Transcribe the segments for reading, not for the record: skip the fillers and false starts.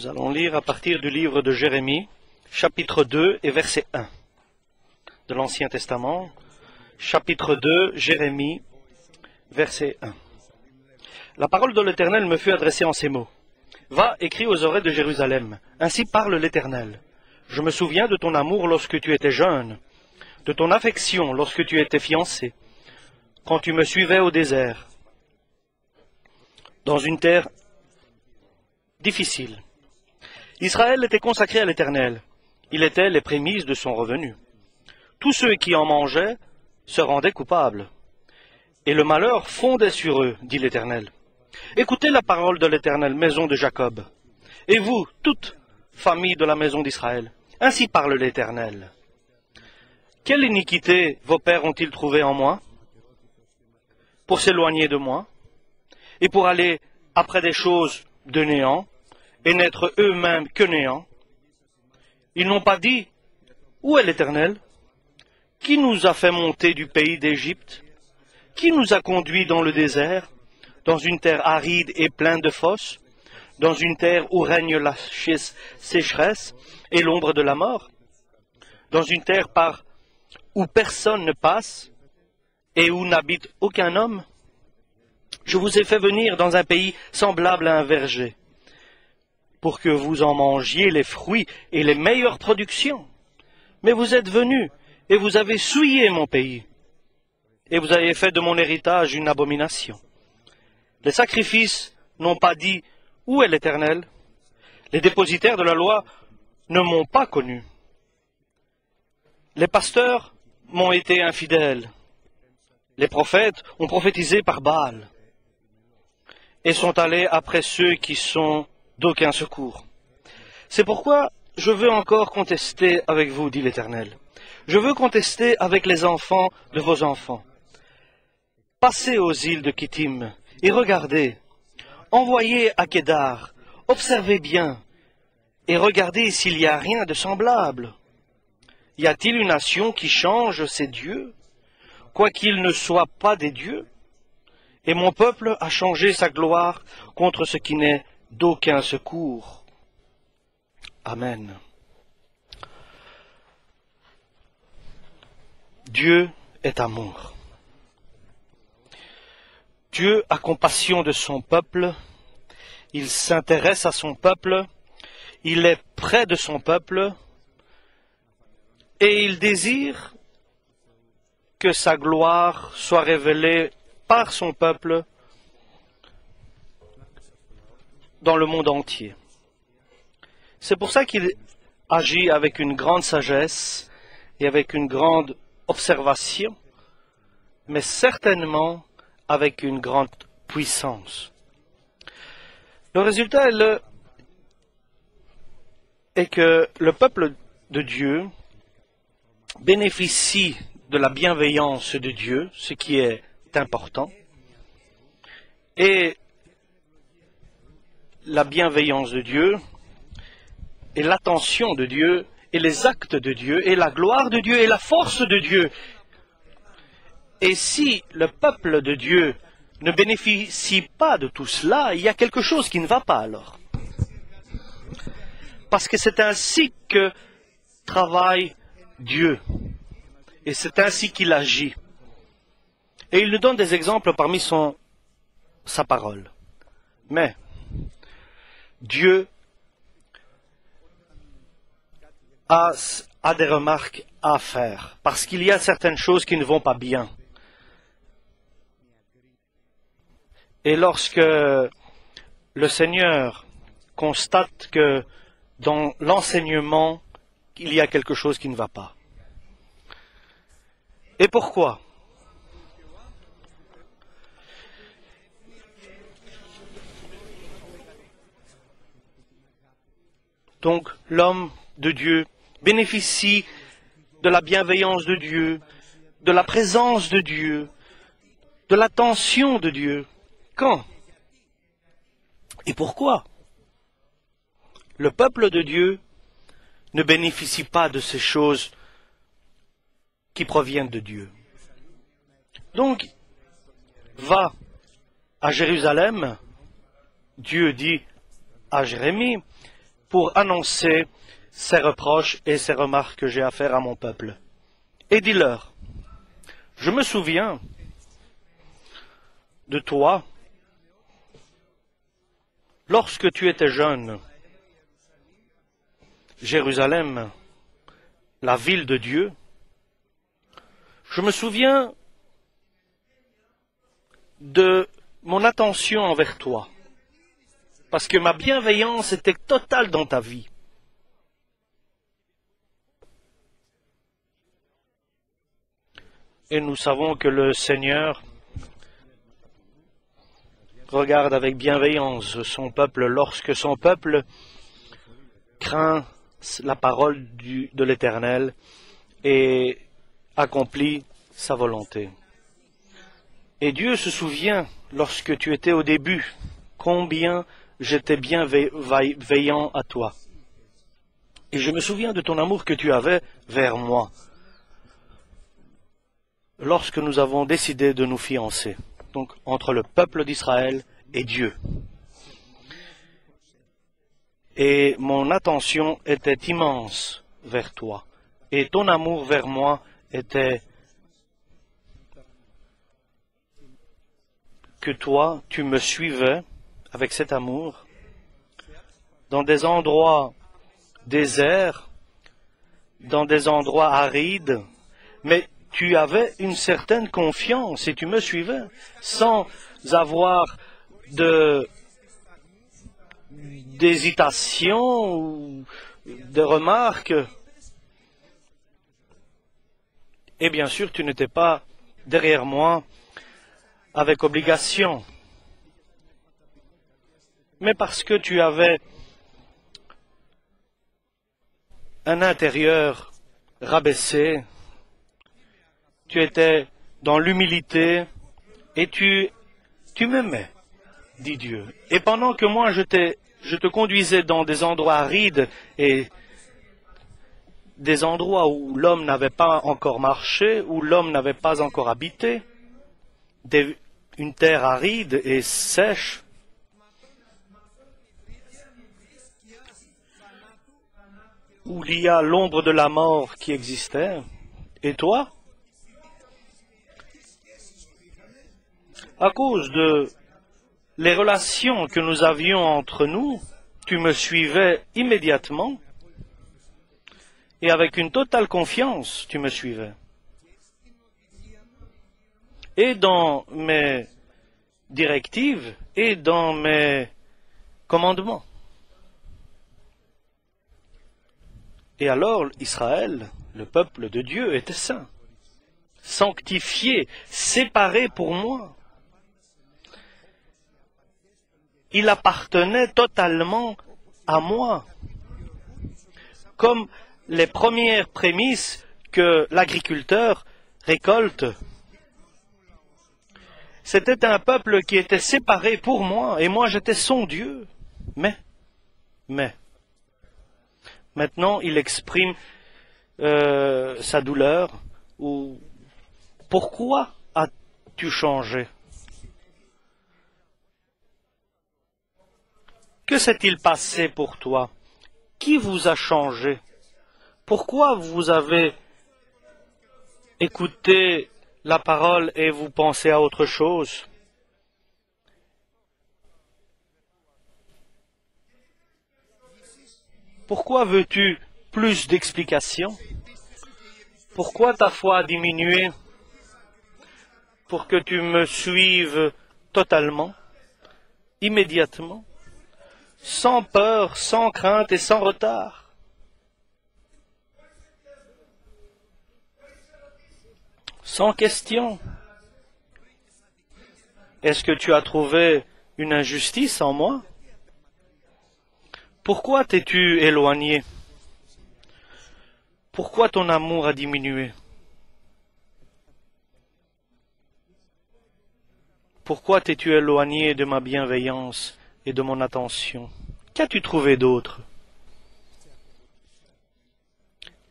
Nous allons lire à partir du livre de Jérémie, chapitre 2 et verset 1 de l'Ancien Testament. Chapitre 2, Jérémie, verset 1. La parole de l'Éternel me fut adressée en ces mots. Va, écris aux oreilles de Jérusalem. Ainsi parle l'Éternel. Je me souviens de ton amour lorsque tu étais jeune, de ton affection lorsque tu étais fiancé, quand tu me suivais au désert, dans une terre difficile. Israël était consacré à l'Éternel. Il était les prémices de son revenu. Tous ceux qui en mangeaient se rendaient coupables. Et le malheur fondait sur eux, dit l'Éternel. Écoutez la parole de l'Éternel, maison de Jacob. Et vous, toute famille de la maison d'Israël, ainsi parle l'Éternel. Quelle iniquité vos pères ont-ils trouvé en moi, pour s'éloigner de moi, et pour aller après des choses de néant, et n'être eux-mêmes que néant? Ils n'ont pas dit, où est l'Éternel? Qui nous a fait monter du pays d'Égypte? Qui nous a conduits dans le désert, dans une terre aride et pleine de fosses, dans une terre où règne la sécheresse et l'ombre de la mort, dans une terre où personne ne passe et où n'habite aucun homme? Je vous ai fait venir dans un pays semblable à un verger, pour que vous en mangiez les fruits et les meilleures productions. Mais vous êtes venus et vous avez souillé mon pays, et vous avez fait de mon héritage une abomination. Les sacrifices n'ont pas dit, où est l'Éternel? Les dépositaires de la loi ne m'ont pas connu. Les pasteurs m'ont été infidèles. Les prophètes ont prophétisé par Baal et sont allés après ceux qui sont d'aucun secours. C'est pourquoi je veux encore contester avec vous, dit l'Éternel. Je veux contester avec les enfants de vos enfants. Passez aux îles de Kittim et regardez. Envoyez à Kédar, observez bien et regardez s'il n'y a rien de semblable. Y a-t-il une nation qui change ses dieux, quoiqu'ils ne soient pas des dieux? Et mon peuple a changé sa gloire contre ce qui n'est d'aucun secours. Amen. Dieu est amour. Dieu a compassion de son peuple, il s'intéresse à son peuple, il est près de son peuple, et il désire que sa gloire soit révélée par son peuple dans le monde entier. C'est pour ça qu'il agit avec une grande sagesse et avec une grande observation, mais certainement avec une grande puissance. Le résultat est que le peuple de Dieu bénéficie de la bienveillance de Dieu, ce qui est important, et la bienveillance de Dieu, et l'attention de Dieu, et les actes de Dieu, et la gloire de Dieu, et la force de Dieu. Et si le peuple de Dieu ne bénéficie pas de tout cela, il y a quelque chose qui ne va pas alors. Parce que c'est ainsi que travaille Dieu. Et c'est ainsi qu'il agit. Et il nous donne des exemples parmi sa parole. Mais Dieu a des remarques à faire, parce qu'il y a certaines choses qui ne vont pas bien. Et lorsque le Seigneur constate que dans l'enseignement, il y a quelque chose qui ne va pas. Et pourquoi? Donc, l'homme de Dieu bénéficie de la bienveillance de Dieu, de la présence de Dieu, de l'attention de Dieu. Quand? Et pourquoi? Le peuple de Dieu ne bénéficie pas de ces choses qui proviennent de Dieu. Donc, va à Jérusalem, Dieu dit à Jérémie, pour annoncer ces reproches et ces remarques que j'ai à faire à mon peuple. Et dis-leur, je me souviens de toi lorsque tu étais jeune. Jérusalem, la ville de Dieu, je me souviens de mon attention envers toi, parce que ma bienveillance était totale dans ta vie. Et nous savons que le Seigneur regarde avec bienveillance son peuple lorsque son peuple craint la parole de l'Éternel et accomplit sa volonté. Et Dieu se souvient, lorsque tu étais au début, combien j'étais bienveillant à toi. Et je me souviens de ton amour que tu avais vers moi, lorsque nous avons décidé de nous fiancer, donc entre le peuple d'Israël et Dieu. Et mon attention était immense vers toi, et ton amour vers moi était que toi, tu me suivais avec cet amour dans des endroits déserts, dans des endroits arides, mais tu avais une certaine confiance et tu me suivais sans avoir d'hésitation ou de remarques. Et bien sûr, tu n'étais pas derrière moi avec obligation, mais parce que tu avais un intérieur rabaissé, tu étais dans l'humilité et tu m'aimais, dit Dieu. Et pendant que moi je te conduisais dans des endroits arides et des endroits où l'homme n'avait pas encore marché, où l'homme n'avait pas encore habité, une terre aride et sèche, où il y a l'ombre de la mort qui existait. Et toi, à cause de les relations que nous avions entre nous, tu me suivais immédiatement et avec une totale confiance, tu me suivais. Et dans mes directives et dans mes commandements. Et alors Israël, le peuple de Dieu, était saint, sanctifié, séparé pour moi. Il appartenait totalement à moi, comme les premières prémices que l'agriculteur récolte. C'était un peuple qui était séparé pour moi, et moi j'étais son Dieu. Mais, maintenant il exprime sa douleur, ou pourquoi as-tu changé? Que s'est-il passé pour toi? Qui vous a changé? Pourquoi vous avez écouté la parole et vous pensez à autre chose? Pourquoi veux-tu plus d'explications? Pourquoi ta foi a diminué? Pour que tu me suives totalement, immédiatement, sans peur, sans crainte et sans retard. Sans question. Est-ce que tu as trouvé une injustice en moi? Pourquoi t'es-tu éloigné? Pourquoi ton amour a diminué? Pourquoi t'es-tu éloigné de ma bienveillance et de mon attention? Qu'as-tu trouvé d'autre?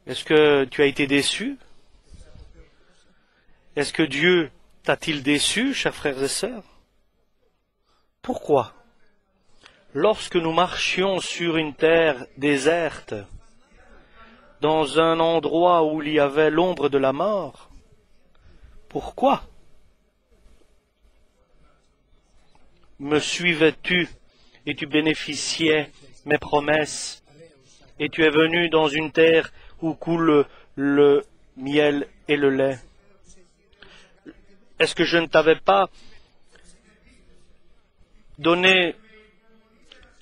Est-ce que tu as été déçu? Est-ce que Dieu t'a-t-il déçu, chers frères et sœurs? Pourquoi? lorsque nous marchions sur une terre déserte, dans un endroit où il y avait l'ombre de la mort, pourquoi me suivais-tu et tu bénéficiais mes promesses, et tu es venu dans une terre où coule le miel et le lait? Est-ce que je ne t'avais pas donné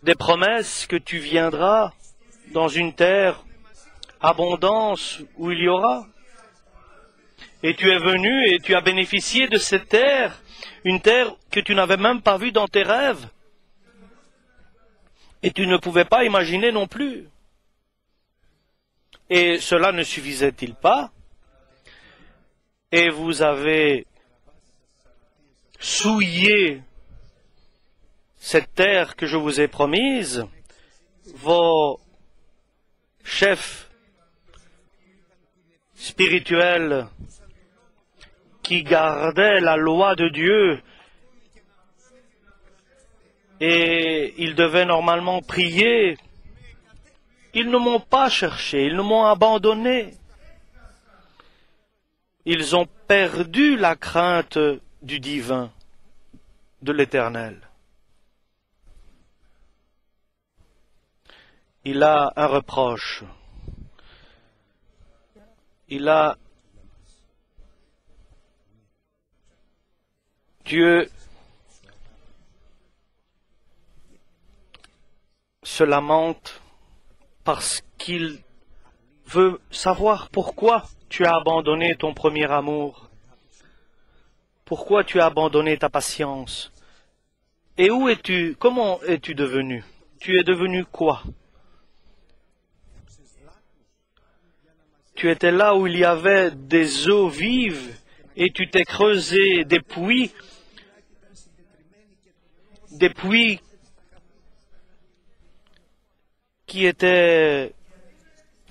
des promesses que tu viendras dans une terre abondance où il y aura? Et tu es venu et tu as bénéficié de cette terre, une terre que tu n'avais même pas vue dans tes rêves. Et tu ne pouvais pas imaginer non plus. Et cela ne suffisait-il pas? Et vous avez souillé cette terre que je vous ai promise. Vos chefs spirituels qui gardaient la loi de Dieu, et ils devaient normalement prier, ils ne m'ont pas cherché, ils ne m'ont abandonné. Ils ont perdu la crainte du divin, de l'Éternel. Il a un reproche. Dieu se lamente parce qu'il veut savoir pourquoi tu as abandonné ton premier amour, pourquoi tu as abandonné ta patience, et où es-tu, comment es-tu devenu? Tu es devenu quoi? Tu étais là où il y avait des eaux vives et tu t'es creusé des puits qui étaient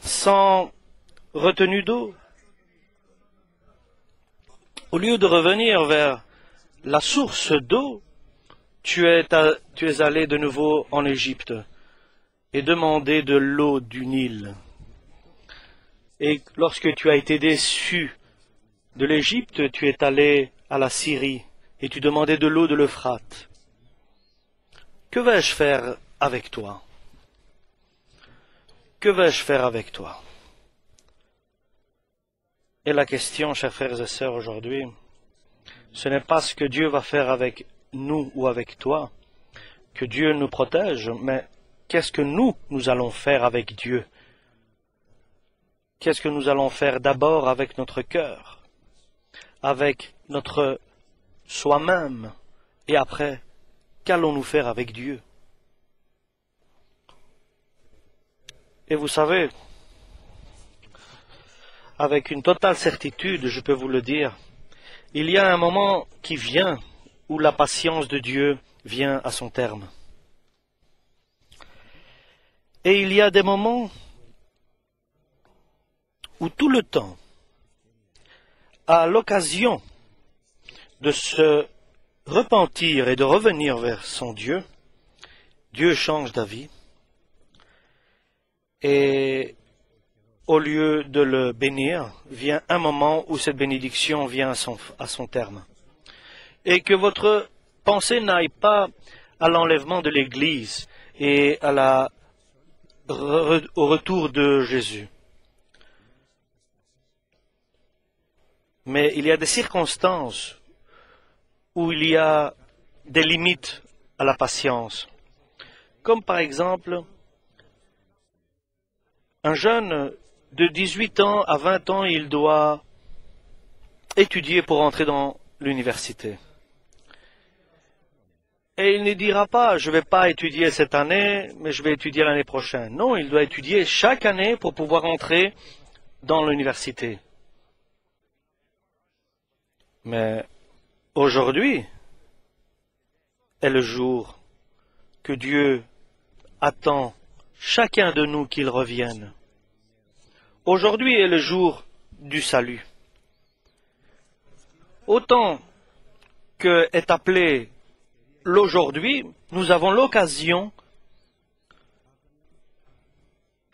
sans retenue d'eau. Au lieu de revenir vers la source d'eau, tu es allé de nouveau en Égypte et demandé de l'eau du Nil. Et lorsque tu as été déçu de l'Égypte, tu es allé à la Syrie et tu demandais de l'eau de l'Euphrate. Que vais-je faire avec toi? Que vais-je faire avec toi? Et la question, chers frères et sœurs, aujourd'hui, ce n'est pas ce que Dieu va faire avec nous ou avec toi, que Dieu nous protège, mais qu'est-ce que nous allons faire avec Dieu? Qu'est-ce que nous allons faire d'abord avec notre cœur, avec notre soi-même, et après, qu'allons-nous faire avec Dieu? Et vous savez, avec une totale certitude, je peux vous le dire, il y a un moment qui vient où la patience de Dieu vient à son terme. Et il y a des moments où tout le temps, à l'occasion de se repentir et de revenir vers son Dieu, Dieu change d'avis, et au lieu de le bénir, vient un moment où cette bénédiction vient à son terme. Et que votre pensée n'aille pas à l'enlèvement de l'Église et au retour de Jésus. Mais il y a des circonstances où il y a des limites à la patience. Comme par exemple, un jeune de 18 ans à 20 ans, il doit étudier pour entrer dans l'université. Et il ne dira pas, je ne vais pas étudier cette année, mais je vais étudier l'année prochaine. Non, il doit étudier chaque année pour pouvoir entrer dans l'université. Mais aujourd'hui est le jour que Dieu attend chacun de nous qu'il revienne. Aujourd'hui est le jour du salut. Autant que est appelé l'aujourd'hui, nous avons l'occasion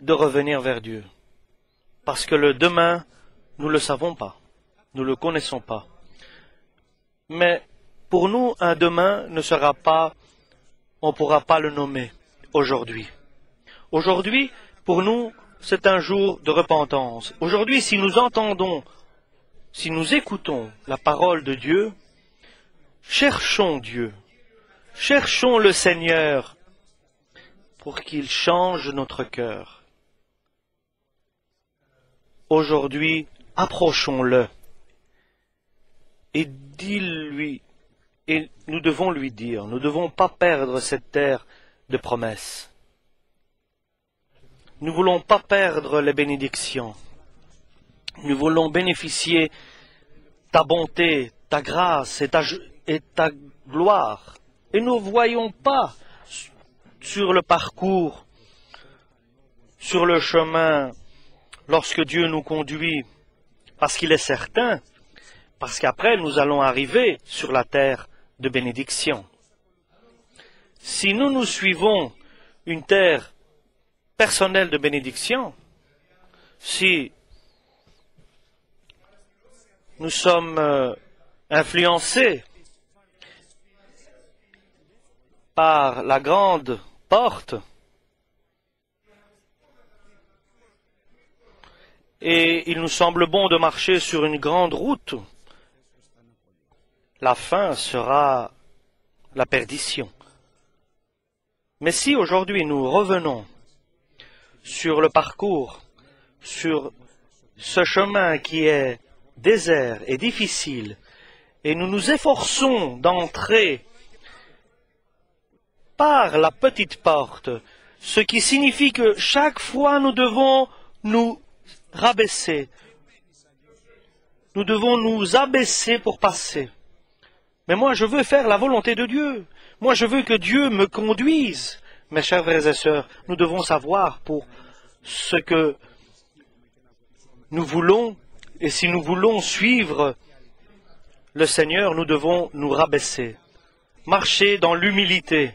de revenir vers Dieu. Parce que le demain, nous ne le savons pas, nous ne le connaissons pas. Mais pour nous, un demain ne sera pas, on ne pourra pas le nommer aujourd'hui. Aujourd'hui, pour nous, c'est un jour de repentance. Aujourd'hui, si nous entendons, si nous écoutons la parole de Dieu, cherchons Dieu, cherchons le Seigneur pour qu'il change notre cœur. Aujourd'hui, approchons-le et dis-lui, et nous devons lui dire, nous ne devons pas perdre cette terre de promesses. Nous ne voulons pas perdre les bénédictions. Nous voulons bénéficier ta bonté, ta grâce et ta gloire. Et nous ne voyons pas sur le parcours, sur le chemin, lorsque Dieu nous conduit, parce qu'il est certain, parce qu'après nous allons arriver sur la terre de bénédiction. Si nous suivons une terre personnelle de bénédiction, si nous sommes influencés par la grande porte et il nous semble bon de marcher sur une grande route, la fin sera la perdition. Mais si aujourd'hui nous revenons sur le parcours, sur ce chemin qui est désert et difficile, et nous nous efforçons d'entrer par la petite porte, ce qui signifie que chaque fois nous devons nous rabaisser, nous devons nous abaisser pour passer. Mais moi, je veux faire la volonté de Dieu. Moi, je veux que Dieu me conduise. Mes chers frères et sœurs, nous devons savoir pour ce que nous voulons, et si nous voulons suivre le Seigneur, nous devons nous rabaisser, marcher dans l'humilité.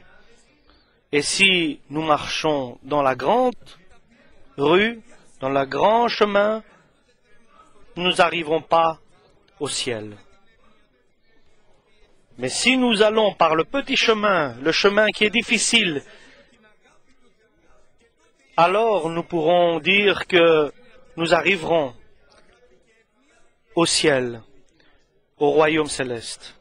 Et si nous marchons dans la grande rue, dans le grand chemin, nous n'arriverons pas au ciel. Mais si nous allons par le petit chemin, le chemin qui est difficile, alors nous pourrons dire que nous arriverons au ciel, au royaume céleste.